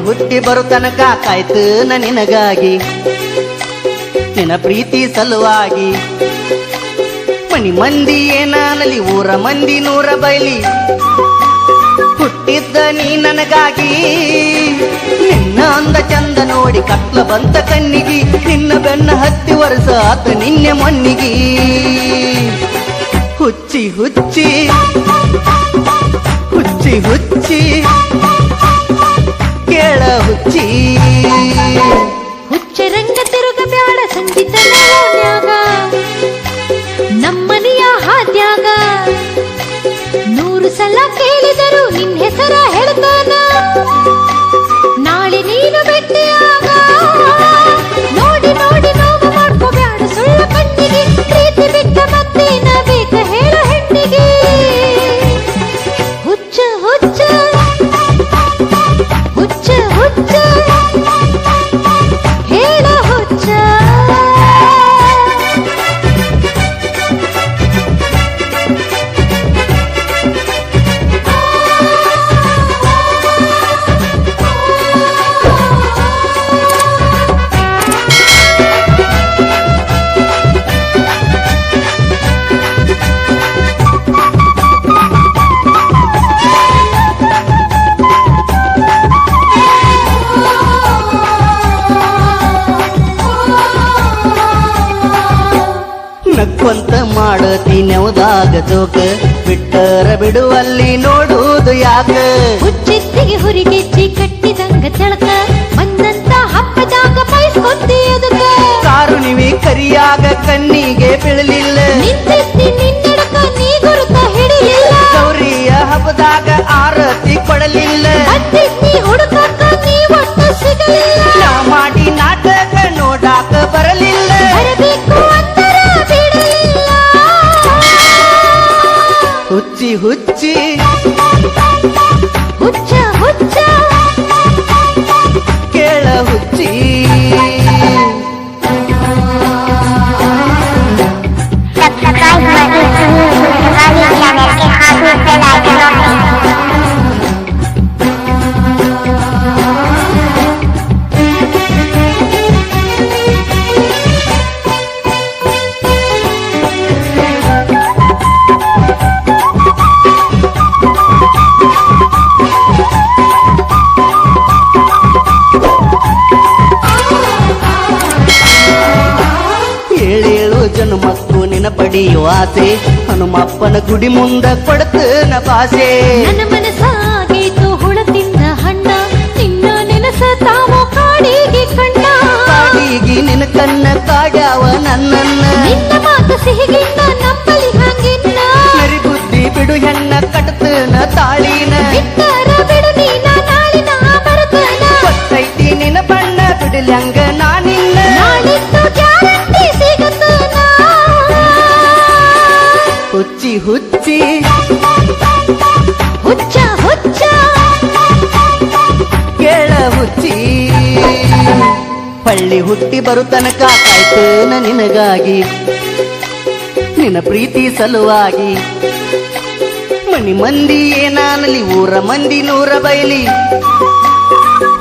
ಹುಟ್ಟಿ ಬರು ತನಕ ಕಾಯ್ತು ನಿನಗಾಗಿ ನಿನ್ನ ಪ್ರೀತಿ ಸಲುವಾಗಿ ಮನಿ ಮಂದಿ ಏನಾನಲಿ ಊರ ಮಂದಿ ನೂರ ಬೈಲಿ ಹುಟ್ಟಿದ್ದ ನೀ ನನಗಾಗಿ ನಿನ್ನ ಅಂದ ಚಂದ ನೋಡಿ ಕತ್ಲ ಬಂತ ಕಣ್ಣಿಗಿ ನಿನ್ನ ಬೆನ್ನ ಹತ್ತಿ ವರ್ಷ ಆತ ನಿನ್ನೆ ಮಣ್ಣಿಗಿ ಹುಚ್ಚಿ ಹುಚ್ಚಿ ಹುಚ್ಚಿ ಹುಚ್ಚಿ ಕೇಳ ಹುಚ್ಚಿ ಹುಚ್ಚರಂಗ ತಿರುಗ ಬ್ಯಾಡ ಸಂಗೀತ ಓಣ್ಯಾಗ ನಮ್ಮನೆಯ ಹಾದ್ಯಾಗ 100 ಸಲ ಕೇಳಿದರು ನಿನ್ನ ಹೆಸರ ಹೇಳ್ತಾನ ನಾಳೆ ನೀನು ಭೇಟಿಯಾಗ ನೋಡಿ ನೋಡಿ ನೋವು ಮಾಡ್ಕೋ ಬ್ಯಾಡ ಸುಳ್ಳ ಕಣ್ಣಿಗೆ ಪ್ರೀತಿ ಬಿಟ್ಟ ಮತ್ತೇನ ಬೇಕ ಹೇಳ ಹೆಣ್ಣಿಗೆ ಹುಚ್ಚ ಹುಚ್ಚ ಹುಚ್ಚ ಹುಚ್ಚ ಹೇಳ ಹುಚ್ಚ ನಕ್ಕೊಂತ ಮಾಡತಿ ನೆವದಾಗ ಜೋಕ ಬಿಟ್ಟರ ಬಿಡುವಲ್ಲಿ ನೋಡುವುದು ಯಾಕ ಹುಚ್ಚಿತ್ತಿಗೆ ಹುರಿಗೆಚ್ಚಿ ಕಟ್ಟಿದಂಗ ಚಳಕ ಬಂದಂತ ಹಬ್ಬದಾಗ ಬಯಸ್ಕೊಂತಿ ಅದಕ್ಕ ಕಾರುಣಿವಿ ಕರಿಯಾಗ ಕಣ್ಣಿಗೆ ಬೀಳಲಿಲ್ಲ ನಿಂತಿದ್ದಿ ನಿನ್ನಡಕ ನೀ ಗುರುತ ಹಿಡಿಲಿಲ್ಲ ಗೌರಿಯ ಹಬ್ಬದಾಗ ಆರತಿ ಕೊಡಲಿಲ್ಲ ಬಂದಿದ್ದಿ ಹುಡುಕಾಕ ನೀ ಒಟ್ಟ ಸಿಗಲಿಲ್ಲ ನಾ ಮಾಡಿ ನಾಟಕ ನೋಡಾಕ ಬರಲಿಲ್ಲ ಬರಬೇಕು ಅಂತರ ಬಿಡಲಿಲ್ಲ ಹುಚ್ಚಿ ಹುಚ್ಚಿ ಹುಚ್ಚ ಹುಚ್ಚ ಕೇಳ ಹುಚ್ಚಿ Subscribe my YouTube channel के हाथ में बेल आइकन ಏಳೇಳು ಜನ್ಮಕ್ಕೂ ನಿನ ಪಡೆಯುವ ಆಸೆ ಹನುಮಪ್ಪನ ಗುಡಿ ಮುಂದ ಕೊಡ್ತನ ಭಾಷೆ ನನ್ನ ಮನಸ್ಸಾಗೇತು ಹುಳ ತಿಂದ ಹಣ್ಣ ನಿನ್ನ ನೆನಸ ತಾವೋ ಕಾಡಿಗೆ ಕಣ್ಣ ಕಾಡಿಗಿ ನಿನ ಕಣ್ಣ ಕಾಡ್ಯಾವ ನನ್ನನ್ನ ನಿನ್ನ ಮಾತು ಸಿಹಿಗಿನ್ನ ನಂಬಲಿ ಹಂಗಿನ್ನ ನರಿ ಬುದ್ಧಿ ಬಿಡು ಹೆಣ್ಣ ಕಟ್ತನ ತಾಳಿನ ಬಿಟ್ಟರ ಬಿಡು ನೀನ ನಾಳಿನ ಬರ್ತನ ಗೊತ್ತೈತಿ ನಿನ ಬಣ್ಣ ಬಿಡಲಂಗ ನಾನಿನ್ನ ನಾಳಿದ್ದು ಗ್ಯಾರಂಟಿ ಸಿಗತನ ಹುಚ್ಚಿ ಹುಚ್ಚಿ ಹುಚ್ಚ ಹುಚ್ಚ ಕೇಳ ಹುಚ್ಚಿ ಪಳ್ಳಿ ಹುಟ್ಟಿ ಬರು ತನಕ ಕಾಯ್ತೇನ ನಿನಗಾಗಿ ನಿನ್ನ ಪ್ರೀತಿ ಸಲುವಾಗಿ ಮನಿ ಮಂದಿ ಏನಾನಲಿ ಊರ ಮಂದಿ ನೂರ ಬೈಲಿ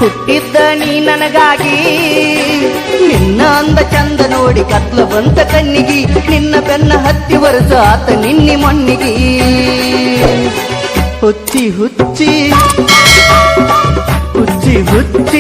ಹುಟ್ಟಿದ್ದ ನೀ ನನಗಾಗಿ ನಿನ್ನ ಅಂದ ಚಂದ ನೋಡಿ ಕತ್ಲ ಬಂತ ಕಣ್ಣಿಗಿ ನಿನ್ನ ಬೆನ್ನ ಹತ್ತಿ ವರ್ಷ ಆತ ನಿನ್ನಿ ಮಣ್ಣಿಗಿ ಹುಚ್ಚಿ ಹುಚ್ಚಿ ಹುಚ್ಚಿ ಹುಚ್ಚಿ